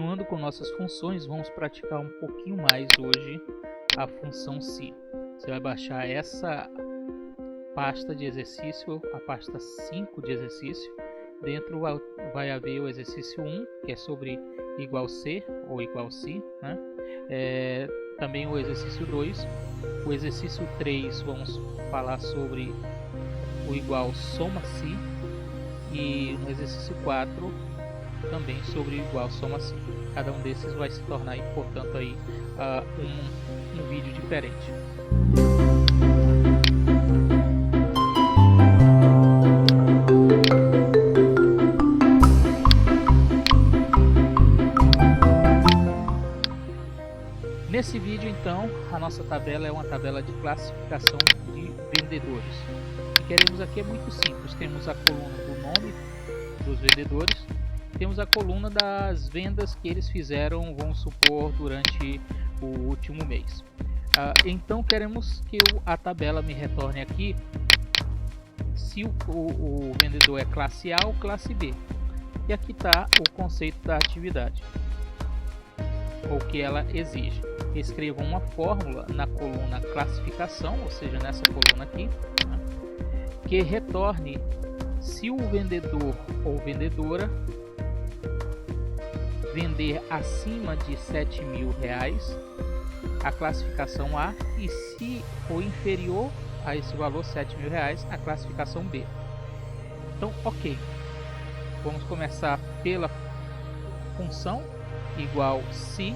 Continuando com nossas funções, vamos praticar um pouquinho mais hoje a função se. Você vai baixar essa pasta de exercício, a pasta 5 de exercício. Dentro vai haver o exercício 1, que é sobre igual C ou igual se, né? Também o exercício 2. O exercício 3 vamos falar sobre o igual soma-se. E no exercício 4 também sobre o igual soma-se. Cada um desses vai se tornar, portanto, aí, um vídeo diferente. Nesse vídeo, então, a nossa tabela é uma tabela de classificação de vendedores. O que queremos aqui é muito simples. Temos a coluna do nome dos vendedores, temos a coluna das vendas que eles fizeram, vamos supor, durante o último mês. Então queremos que a tabela me retorne aqui se o vendedor é classe A ou classe B. E aqui está o conceito da atividade, ou que ela exige. Escreva uma fórmula na coluna classificação, ou seja, nessa coluna aqui, né, que retorne se o vendedor ou vendedora vender acima de R$7.000, a classificação A, e se for inferior a esse valor R$7.000, a classificação B. Então, ok. Vamos começar pela função igual se,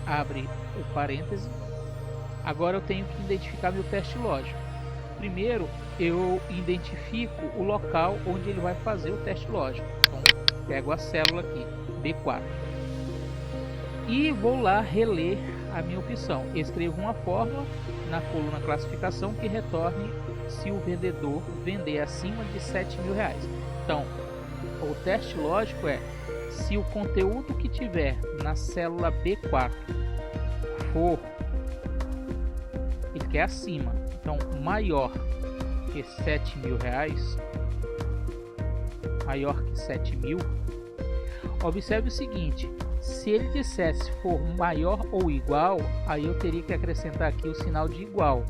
abre o parêntese. Agora eu tenho que identificar meu teste lógico. Primeiro eu identifico o local onde ele vai fazer o teste lógico. Então pego a célula aqui, B4, e vou lá reler a minha opção. Escrevo uma fórmula na coluna classificação que retorne se o vendedor vender acima de R$7.000. Então o teste lógico é: se o conteúdo que tiver na célula B4 for, ele quer acima, então maior que R$7.000, maior que 7.000, observe o seguinte: se ele dissesse for maior ou igual, aí eu teria que acrescentar aqui o sinal de igual,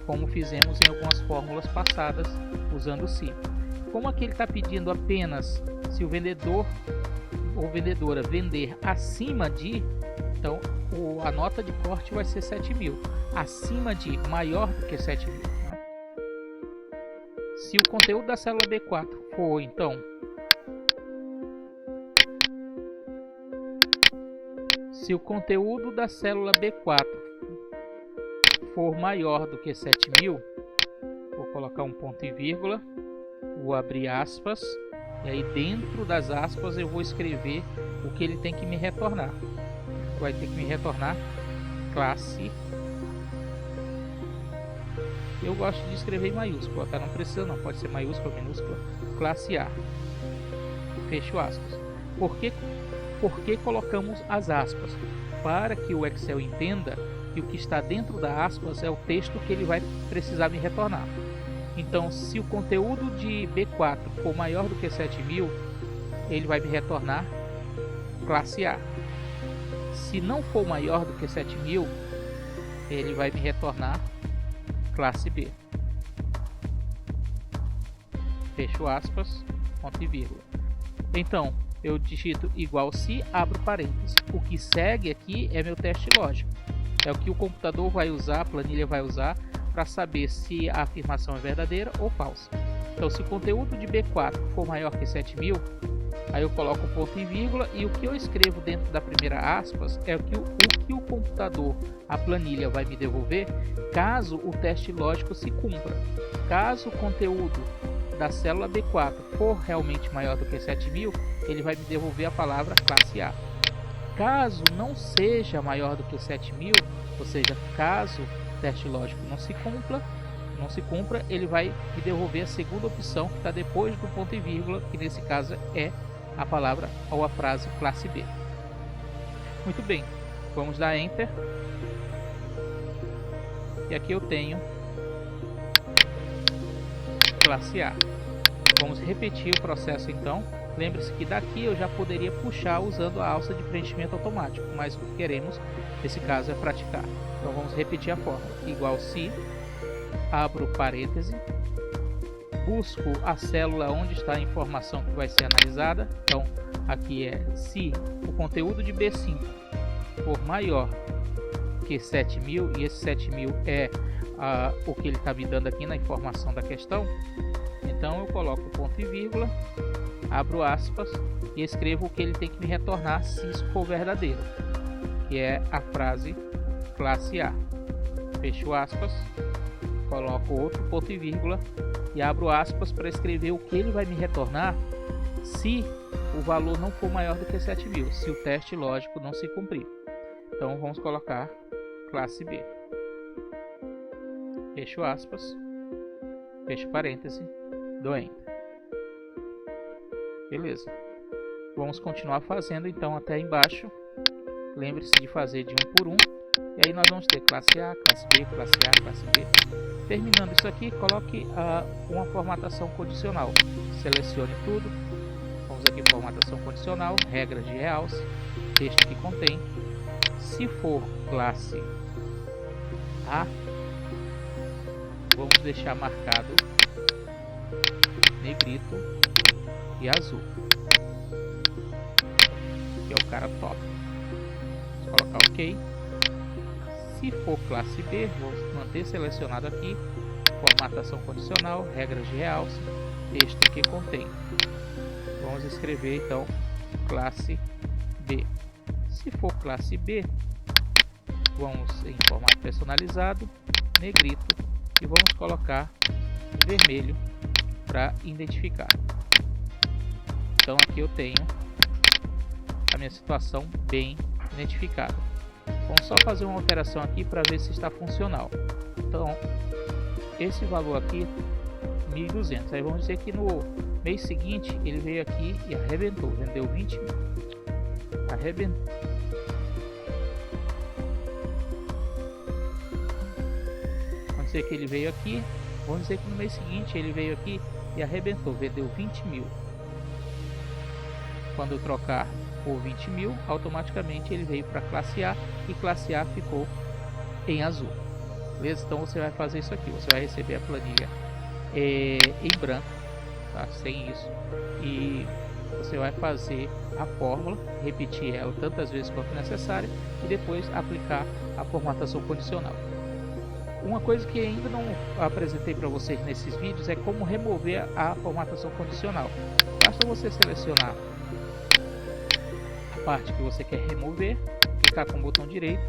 como fizemos em algumas fórmulas passadas usando o se. Como aqui ele está pedindo apenas se o vendedor ou vendedora vender acima de, então a nota de corte vai ser 7.000, acima de, maior do que 7.000. Né? Se o conteúdo da célula B4 for, então, se o conteúdo da célula B4 for maior do que 7.000, vou colocar um ponto e vírgula, vou abrir aspas, e aí dentro das aspas eu vou escrever o que ele tem que me retornar. Vai ter que me retornar classe. Eu gosto de escrever em maiúscula, tá? Não precisa não, pode ser maiúscula, minúscula, classe A. Fecho aspas. Por que colocamos as aspas? Para que o Excel entenda que o que está dentro das aspas é o texto que ele vai precisar me retornar. Então, se o conteúdo de B4 for maior do que 7.000, ele vai me retornar classe A. Se não for maior do que 7.000, ele vai me retornar classe B. Fecho aspas, ponto e vírgula. Então, eu digito igual se, abro parênteses. O que segue aqui é meu teste lógico. É o que o computador vai usar, a planilha vai usar, para saber se a afirmação é verdadeira ou falsa. Então, se o conteúdo de B4 for maior que 7.000, aí eu coloco um ponto e vírgula, e o que eu escrevo dentro da primeira aspas é o que o computador, a planilha, vai me devolver caso o teste lógico se cumpra. Caso o conteúdo da célula B4 for realmente maior do que 7.000, ele vai me devolver a palavra classe A. Caso não seja maior do que 7.000, ou seja, caso o teste lógico não se cumpra, ele vai me devolver a segunda opção que está depois do ponto e vírgula, que nesse caso é a palavra ou a frase classe B. Muito bem, vamos dar Enter. E aqui eu tenho classe A. Vamos repetir o processo então. Lembre-se que daqui eu já poderia puxar usando a alça de preenchimento automático, mas o que queremos nesse caso é praticar. Então vamos repetir a fórmula. Igual se, abro parêntese, busco a célula onde está a informação que vai ser analisada. Então aqui é se o conteúdo de B5 for maior que 7.000 e esse 7.000 é o que ele está me dando aqui na informação da questão, então eu coloco ponto e vírgula, abro aspas e escrevo o que ele tem que me retornar se isso for verdadeiro, que é a frase classe A. Fecho aspas, coloco outro ponto e vírgula e abro aspas para escrever o que ele vai me retornar se o valor não for maior do que 7.000, se o teste lógico não se cumprir. Então vamos colocar classe B. Fecho aspas, fecho parêntese, dou Enter. Beleza. Vamos continuar fazendo então até embaixo. Lembre-se de fazer de um por um. E aí nós vamos ter classe A, classe B, classe A, classe B. Terminando isso aqui, coloque uma formatação condicional. Selecione tudo. Vamos aqui formatação condicional, regras de realce, texto que contém. Se for classe A, vamos deixar marcado negrito e azul, que é o cara top. Vou colocar OK. Se for classe B, vou manter selecionado aqui, formatação condicional, regras de realce, texto que contém. Vamos escrever então classe B. Se for classe B, vamos em formato personalizado, negrito, e vamos colocar vermelho para identificar. Então aqui eu tenho a minha situação bem identificada. Vamos só fazer uma alteração aqui para ver se está funcional. Então esse valor aqui 1.200. Aí vamos dizer que no mês seguinte ele veio aqui e arrebentou, vendeu 20 mil. Arrebentou. Vamos dizer que ele veio aqui. Vamos dizer que no mês seguinte ele veio aqui e arrebentou, vendeu 20 mil. Quando eu trocar por 20 mil, automaticamente ele veio para classe A e classe A ficou em azul. Beleza? Então você vai fazer isso aqui. Você vai receber a planilha em branco, tá? Sem isso, e você vai fazer a fórmula, repetir ela tantas vezes quanto necessário e depois aplicar a formatação condicional. Uma coisa que ainda não apresentei para vocês nesses vídeos é como remover a formatação condicional. Basta você selecionar a parte que você quer remover, clicar com o botão direito,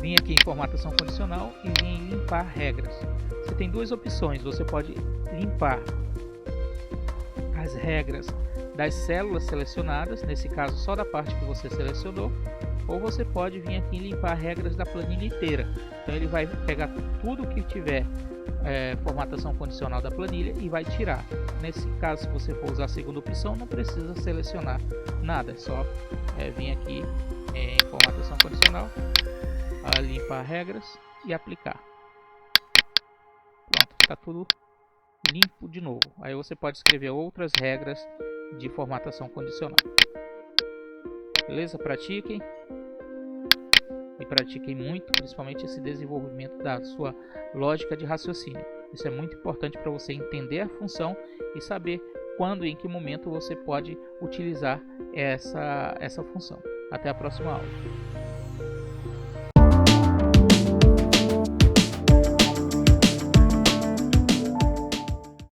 vim aqui em formatação condicional e vim em limpar regras. Você tem duas opções: você pode limpar as regras das células selecionadas, nesse caso só da parte que você selecionou, ou você pode vir aqui e limpar regras da planilha inteira. Então ele vai pegar tudo que tiver formatação condicional da planilha e vai tirar. Nesse caso, se você for usar a segunda opção, não precisa selecionar nada, é só vir aqui em formatação condicional, limpar regras e aplicar. Pronto, está tudo limpo de novo. Aí você pode escrever outras regras de formatação condicional. Beleza? Pratiquem. E pratiquem muito, principalmente esse desenvolvimento da sua lógica de raciocínio. Isso é muito importante para você entender a função e saber quando e em que momento você pode utilizar essa função. Até a próxima aula.